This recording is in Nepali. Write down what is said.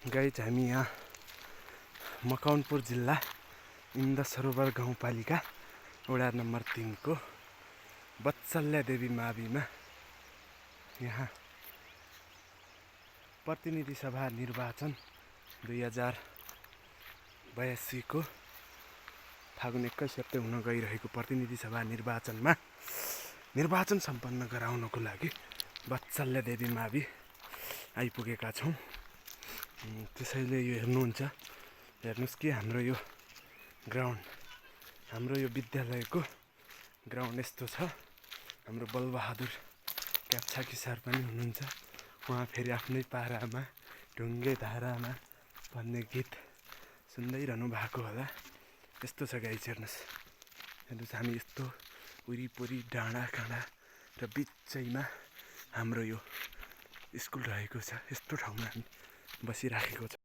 गाइज हामी यहाँ मकवानपुर जिल्ला इन्द्र सरोवर गाउँपालिका वडा नम्बर 3 को वत्सल्य देवी माविमा यहाँ प्रतिनिधि सभा निर्वाचन 2082 को फागुन 21 गते हुन गइरहेको प्रतिनिधि सभा निर्वाचनमा निर्वाचन सम्पन्न गराउनको लागि वत्सल्य देवी मावि आइपुगेका छौं। त्यसैले यो हेर्नुस् कि हाम्रो यो ग्राउन्ड, हाम्रो यो विद्यालयको ग्राउन्ड यस्तो छ। हाम्रो बलबहादुर क्याप्छाकी सर पनि हुनुहुन्छ। उहाँ फेरि आफ्नै पारामा ढुङ्गे धारामा भन्ने गीत सुन्दै रहनु भएको होला। यस्तो छ गाइस, हेर्नुस् हामी यस्तो वरिपरि डाँडा काँडा र बिचैमा हाम्रो यो स्कुल रहेको छ। यस्तो ठाउँमा हामी बसिराखेको छ।